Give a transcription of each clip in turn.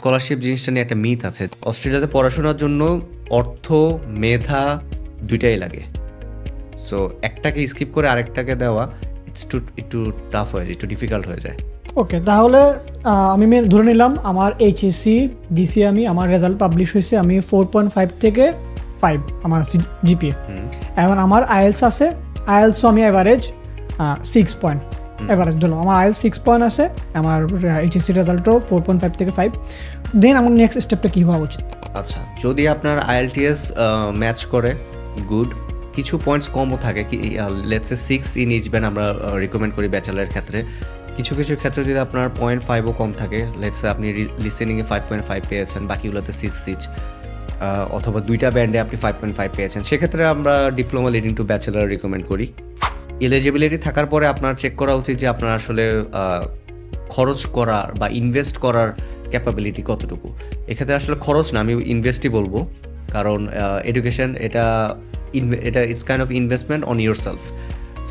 Scholarship জিনিসটা নিয়ে একটা মিথ আছে। অস্ট্রেলিয়াতে পড়াশোনার জন্য অর্থ, মেধা দুইটাই লাগে। সো একটাকে স্কিপ করে আরেকটাকে দেওয়া একটু টাফ হয়ে যায়, একটু ডিফিকাল্ট হয়ে যায়। ওকে, তাহলে আমি ধরে নিলাম আমার এইচএসসি দিছি, আমার রেজাল্ট পাবলিশ হয়েছে, আমি 4.5 থেকে 5 আমার জিপিএ। এখন আমার আইএলস আছে, আইএলসও আমি অ্যাভারেজ 6 পয়েন্ট অ্যাভারেজ ধরলাম, আমার আইএলস 6 পয়েন্ট আছে, আমার এইচএসসি রেজাল্টও 4.5 থেকে 5। দেন আমার নেক্সট স্টেপটা কী হওয়া উচিত? আচ্ছা, যদি আপনার আইএলটিএস ম্যাচ করে গুড, কিছু পয়েন্টস কমও থাকে, কি let's say 6 in each band আমরা রিকমেন্ড করি ব্যাচেলারের ক্ষেত্রে। কিছু কিছু ক্ষেত্রে যদি আপনার 0.5ও কম থাকে, লেটস সে আপনি লিসেনিংয়ে 5.5 পেয়েছেন, বাকিগুলোতে 6 ইচ, অথবা দুইটা ব্যান্ডে আপনি 5.5 পেয়েছেন, সেক্ষেত্রে আমরা diploma leading to bachelor recommend করি। এলিজিবিলিটি থাকার পরে আপনার চেক করা উচিত যে আপনার আসলে খরচ করার বা ইনভেস্ট করার ক্যাপাবিলিটি কতটুকু। এক্ষেত্রে আসলে খরচ না, আমি ইনভেস্টই বলবো, কারণ এডুকেশন এটা it's kind of investment on your self.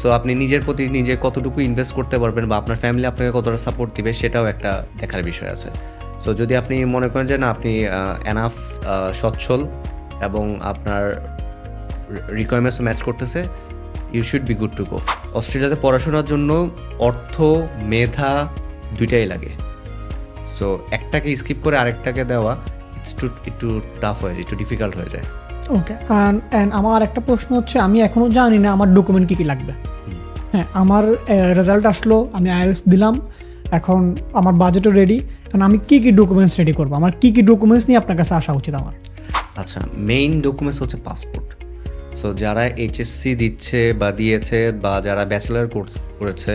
So আপনি নিজের প্রতি নিজে কতটুকু ইনভেস্ট করতে পারবেন বা আপনার ফ্যামিলি আপনাকে কতটা সাপোর্ট দিবে, সেটাও একটা দেখার বিষয় আছে। সো যদি আপনি মনে করেন যে না, আপনি এনাফ সচ্ছল এবং আপনার রিকোয়ারমেন্টস ম্যাচ করতেছে, you should be good to go. অস্ট্রেলিয়াতে পড়াশোনার জন্য অর্থ, মেধা দুইটাই লাগে। সো একটাকে স্কিপ করে আরেকটাকে দেওয়া একটু টাফ হয়ে যায়, একটু ডিফিকাল্ট হয়ে যায়। ওকে, অ্যান্ড আমার একটা প্রশ্ন হচ্ছে, আমি এখনও জানি না আমার ডকুমেন্ট কী কী লাগবে। হ্যাঁ, আমার রেজাল্ট আসলো, আমি আইএলটিএস দিলাম, এখন আমার বাজেটও রেডি, কারণ আমি কী কী ডকুমেন্টস রেডি করবো, আমার কী কী ডকুমেন্টস নিয়ে আপনার কাছে আসা উচিত আমার? আচ্ছা, মেইন ডকুমেন্টস হচ্ছে পাসপোর্ট। সো যারা এইচএসসি দিচ্ছে বা দিয়েছে বা যারা ব্যাচেলার কোর্স করেছে,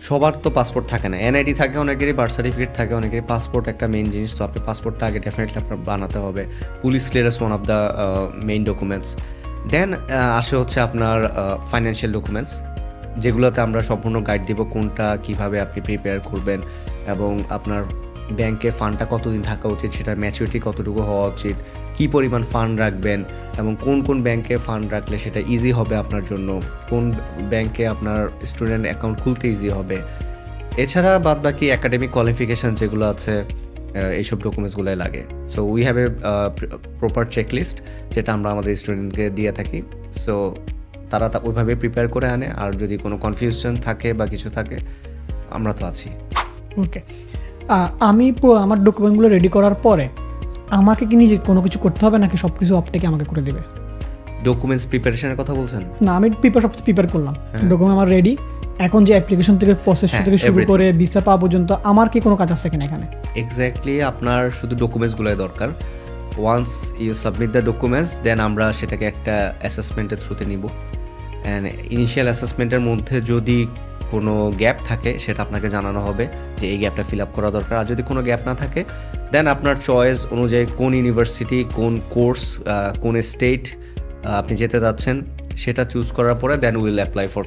সবার তো পাসপোর্ট থাকে না। এনআইডি থাকে অনেকেরই, বার্থ সার্টিফিকেট থাকে অনেকেরই, পাসপোর্ট একটা মেইন জিনিস। তো আপনি পাসপোর্টটা আগে ডেফিনেটলি আপনার বানাতে হবে। Police clearance one of the main documents. Then আসে হচ্ছে আপনার ফাইন্যান্সিয়াল ডকুমেন্টস, যেগুলোতে আমরা সম্পূর্ণ গাইড দিব কোনটা কিভাবে আপনি প্রিপেয়ার করবেন এবং আপনার ব্যাংকে ফান্ডটা কতদিন থাকা উচিত, সেটার ম্যাচুরিটি কতটুকু হওয়া উচিত, কী পরিমাণ ফান্ড রাখবেন এবং কোন কোন ব্যাংকে ফান্ড রাখলে সেটা ইজি হবে আপনার জন্য, কোন ব্যাংকে আপনার স্টুডেন্ট অ্যাকাউন্ট খুলতে ইজি হবে। এছাড়া বাদবাকি একাডেমিক কোয়ালিফিকেশান যেগুলো আছে, এইসব ডকুমেন্টসগুলোই লাগে। So we have a proper checklist, যেটা আমরা আমাদের স্টুডেন্টকে দিয়ে থাকি। সো তারা ওইভাবে প্রিপেয়ার করে আনে, আর যদি কোনো কনফিউশন থাকে বা কিছু থাকে, আমরা তো আছি। ওকে, আমি আমার ডকুমেন্টগুলো রেডি করার পরে আমাকে কি নিজে কোনো কিছু করতে হবে, নাকি সব কিছু আপটেকে আমাকে করে দেবে? ডকুমেন্টস প্রিপারেশনের কথা বলছেন? না, আমি সব প্রিপেয়ার করলাম, ডকুমেন্ট আমার রেডি। এখন যে অ্যাপ্লিকেশন থেকে প্রসেস থেকে শুরু করে ভিসা পাওয়া পর্যন্ত আমার কি কোনো কাজ আছে কিনা এখানে? এক্স্যাক্টলি, আপনার শুধু ডকুমেন্টসগুলোই দরকার। Once you submit the documents, then আমরা সেটাকে একটা অ্যাসেসমেন্টের থ্রুতে নিব। অ্যান্ড ইনিশিয়াল অ্যাসেসমেন্টের মধ্যে যদি কোনো গ্যাপ থাকে, সেটা আপনাকে জানানো হবে যে এই গ্যাপটা ফিল আপ করা দরকার। আর যদি কোনো গ্যাপ না থাকে, দেন আপনার চয়েস অনুযায়ী কোন ইউনিভার্সিটি, কোন কোর্স, কোন স্টেট আপনি যেতে যাচ্ছেন, সেটা চুজ করার পরে then will apply for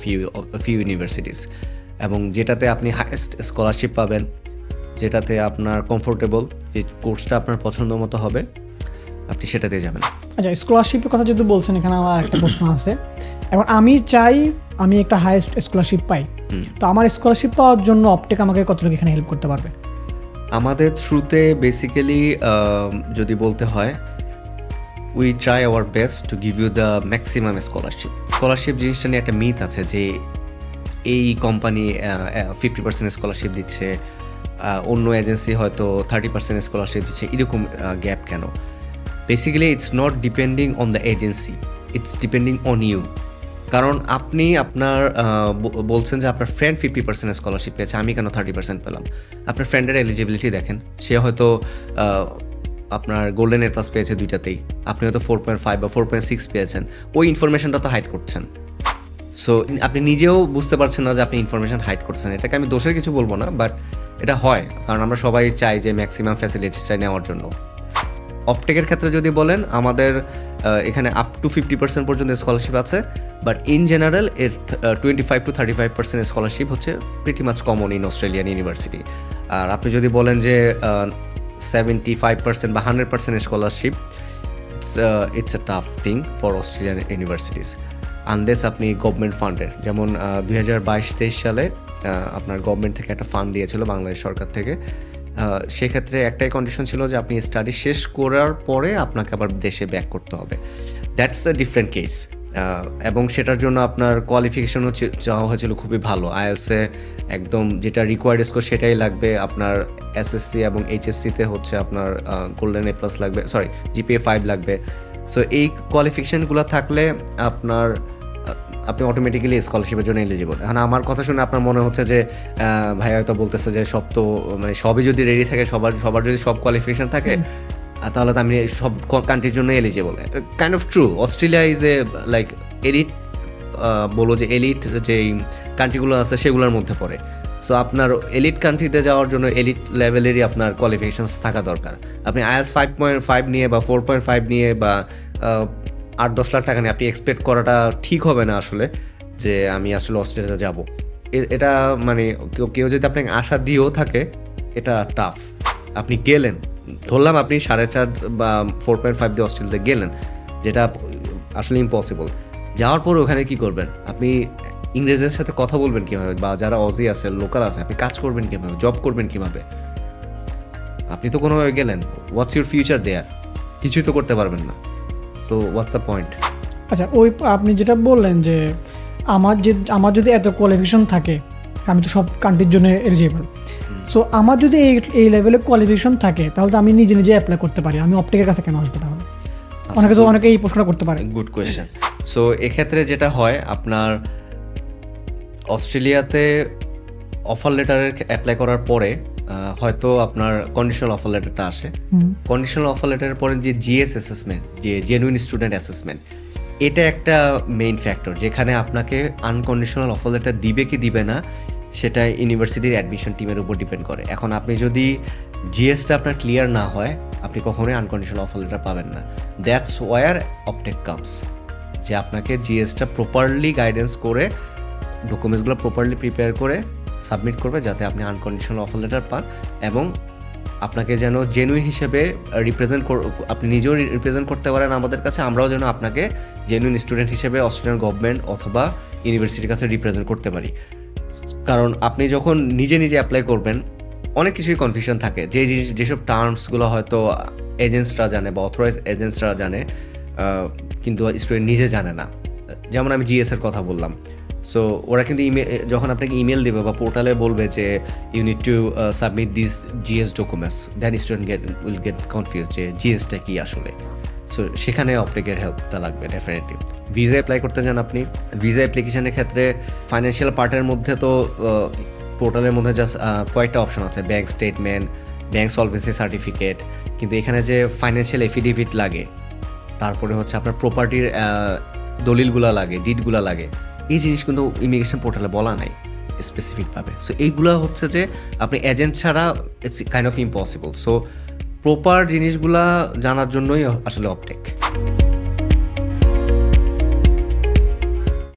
few universities, এবং যেটাতে আপনি হাইয়েস্ট স্কলারশিপ পাবেন, যেটাতে আপনার কমফোর্টেবল, যে কোর্সটা আপনার পছন্দ মতো হবে, আপনি সেটাতে যাবেন। আচ্ছা, স্কলারশিপের কথা যদি বলছেন, এখানে আমার একটা প্রশ্ন আছে। এখন আমি চাই আমি একটা হাইয়েস্ট স্কলারশিপ পাই, তো আমার স্কলারশিপ পাওয়ার জন্য অপটেক আমাকে কতটুকু এখানে হেল্প করতে পারবে? আমাদের থ্রুতে বেসিক্যালি যদি বলতে হয়, we try our best to give you the maximum scholarship. Scholarship জিনিসটা নিয়ে একটা মিথ আছে যে এই কোম্পানি 50% স্কলারশিপ দিচ্ছে, অন্য এজেন্সি হয়তো 30% স্কলারশিপ দিচ্ছে, এরকম গ্যাপ কেন? Basically it's not depending on the agency, it's depending on you. কারণ আপনি আপনার বলছেন যে আপনার ফ্রেন্ড 50% স্কলারশিপ পেয়েছে, আমি কেন 30% পেলাম? আপনার ফ্রেন্ডের এলিজিবিলিটি দেখেন, সে হয়তো আপনার গোল্ডেন এ প্লাস পেয়েছে দুইটাতেই, আপনি হয়তো 4.5 বা 4.6 পেয়েছেন, ওই ইনফরমেশনটা তো হাইড করছেন। সো আপনি নিজেও বুঝতে পারছেন না যে আপনি ইনফরমেশন হাইড করতেছেন। এটাকে আমি দোষের কিছু বলবো না, বাট এটা হয়, কারণ আমরা সবাই চাই যে ম্যাক্সিমাম ফ্যাসিলিটিসটা নেওয়ার জন্য। অপটেকের ক্ষেত্রে যদি বলেন, আমাদের এখানে আপ টু 50% পর্যন্ত স্কলারশিপ আছে, but in general 25 to 35% scholarship হচ্ছে pretty much common in Australian university. আর আপনি যদি বলেন যে 75% বা 100% scholarship, it's a tough thing for Australian universities, unless আপনি গভর্নমেন্ট ফান্ডের, যেমন 2022-23 সালে আপনার গভর্নমেন্ট থেকে একটা ফান্ড দিয়েছিল বাংলাদেশ সরকার থেকে, সেক্ষেত্রে একটাই কন্ডিশন ছিল যে আপনি স্টাডি শেষ করার পরে আপনাকে আবার দেশে ব্যাক করতে হবে। That's a different case. এবং সেটার জন্য আপনার কোয়ালিফিকেশন হচ্ছে চাওয়া হয়েছিল খুবই ভালো, আইএলসে একদম যেটা রিকোয়ার্ড স্কোর সেটাই লাগবে। আপনার এসএসসি এবং এইচএসসিতে হচ্ছে আপনার গোল্ডেন এ প্লাস লাগবে, সরি জিপিএ 5 লাগবে। সো এই কোয়ালিফিকেশানগুলো থাকলে আপনি অটোমেটিক্যালি স্কলারশিপের জন্য এলিজিবল। এখন আমার কথা শুনে আপনার মনে হচ্ছে যে ভাই হয়তো বলতেছে যে সব তো মানে সবই যদি রেডি থাকে, সবার যদি সব কোয়ালিফিকেশান থাকে তাহলে তো আমি সব কান্ট্রির জন্য eligible. Kind of true. Australia is a like elite, বলো যে এলিট যেই কান্ট্রিগুলো আছে সেগুলোর মধ্যে পড়ে। সো আপনার এলিট কান্ট্রিতে যাওয়ার জন্য এলিট লেভেলেরই আপনার কোয়ালিফিকেশানস থাকা দরকার। আপনি আইএলটিএস 5.5 নিয়ে বা 4.5 নিয়ে বা 8-10 লাখ টাকা নিয়ে আপনি এক্সপেক্ট করাটা ঠিক হবে না আসলে, যে আমি আসলে অস্ট্রেলিয়াতে যাব। এটা মানে কেউ যদি আপনাকে আশা দিয়েও থাকে, এটা টাফ। আপনি গেলেন, ধরলাম আপনি 4.5 বা 4.5 দিয়ে অস্ট্রেলিয়াতে গেলেন, যেটা আসলে ইম্পসিবল। যাওয়ার পরে ওখানে কি করবেন? আপনি ইংরেজদের সাথে কথা বলবেন কীভাবে, বা যারা অজি আছে, লোকাল আছে, আপনি কাজ করবেন কীভাবে, জব করবেন কীভাবে? আপনি তো কোনোভাবে গেলেন, হোয়াটস ইউর ফিউচার দেয়ার? কিছুই তো করতে পারবেন না। So what's the point? আচ্ছা, ওই আপনি যেটা বললেন যে আমার যদি এত কোয়ালিফিকেশন থাকে, আমি তো সব কান্ট্রির জন্য এলিজিবল। সো আমার যদি এই লেভেলে কোয়ালিফিকেশন থাকে, তাহলে তো আমি নিজে নিজে অ্যাপ্লাই করতে পারি। আমি অপটেকের কাছে কেন আসবো তাহলে? অনেকে এই প্রশ্নটা করতে পারে। Good question. সো এক্ষেত্রে যেটা হয়, আপনার অস্ট্রেলিয়াতে অফার লেটারের অ্যাপ্লাই করার পরে হয়তো আপনার কন্ডিশনাল অফার লেটারটা আসে। কন্ডিশনাল অফার লেটারের পরে যে জিএস অ্যাসেসমেন্ট, যে জেনুইন স্টুডেন্ট অ্যাসেসমেন্ট, এটা একটা মেইন ফ্যাক্টর, যেখানে আপনাকে আনকন্ডিশনাল অফার লেটার দিবে কি দিবে না সেটা ইউনিভার্সিটির অ্যাডমিশন টিমের উপর ডিপেন্ড করে। এখন আপনি যদি জিএসটা আপনার ক্লিয়ার না হয়, আপনি কখনোই আনকন্ডিশনাল অফার লেটার পাবেন না। দ্যাটস ওয়ার অপটেক কামস, যে আপনাকে জিএসটা প্রপারলি গাইডেন্স করে, ডকুমেন্টসগুলো প্রপারলি প্রিপেয়ার করে সাবমিট করবে, যাতে আপনি আনকন্ডিশনাল অফার লেটার পান, এবং আপনাকে যেন জেনুইন হিসেবে আপনি নিজেও রিপ্রেজেন্ট করতে পারেন আমাদের কাছে, আমরাও যেন আপনাকে জেনুইন স্টুডেন্ট হিসেবে অস্ট্রেলিয়ান গভর্নমেন্ট অথবা ইউনিভার্সিটির কাছে রিপ্রেজেন্ট করতে পারি। কারণ আপনি যখন নিজে অ্যাপ্লাই করবেন, অনেক কিছুই কনফিউশন থাকে, যেসব টার্মসগুলো হয়তো এজেন্টসরা জানে বা অথরাইজ এজেন্টসরা জানে, কিন্তু স্টুডেন্ট নিজে জানে না। যেমন আমি জিএসের কথা বললাম। সো ওরা কিন্তু যখন আপনাকে ইমেল দেবে বা পোর্টালে বলবে যে you need to submit this GS documents, then student will get confuse যে জিএসটা কী আসলে। সো সেখানে অপটেকের হেল্পটা লাগবে ডেফিনেটলি। ভিসা অ্যাপ্লাই করতে যান আপনি, ভিসা অ্যাপ্লিকেশনের ক্ষেত্রে ফাইন্যান্সিয়াল পার্টের মধ্যে তো পোর্টালের মধ্যে জাস্ট কয়েকটা অপশন আছে, bank statement, bank solvency certificate, কিন্তু এখানে যে ফাইন্যান্সিয়াল এফিডেভিট লাগে, তারপরে হচ্ছে আপনার প্রপার্টির দলিলগুলো লাগে, ডিডগুলো লাগে, এই জিনিস কিন্তু ইমিগ্রেশন পোর্টালে বলা নাই স্পেসিফিকভাবে। সো এইগুলো হচ্ছে যে আপনি এজেন্ট ছাড়া it's kind of impossible. So proper জিনিসগুলা জানার জন্যই আসলে অপটেক।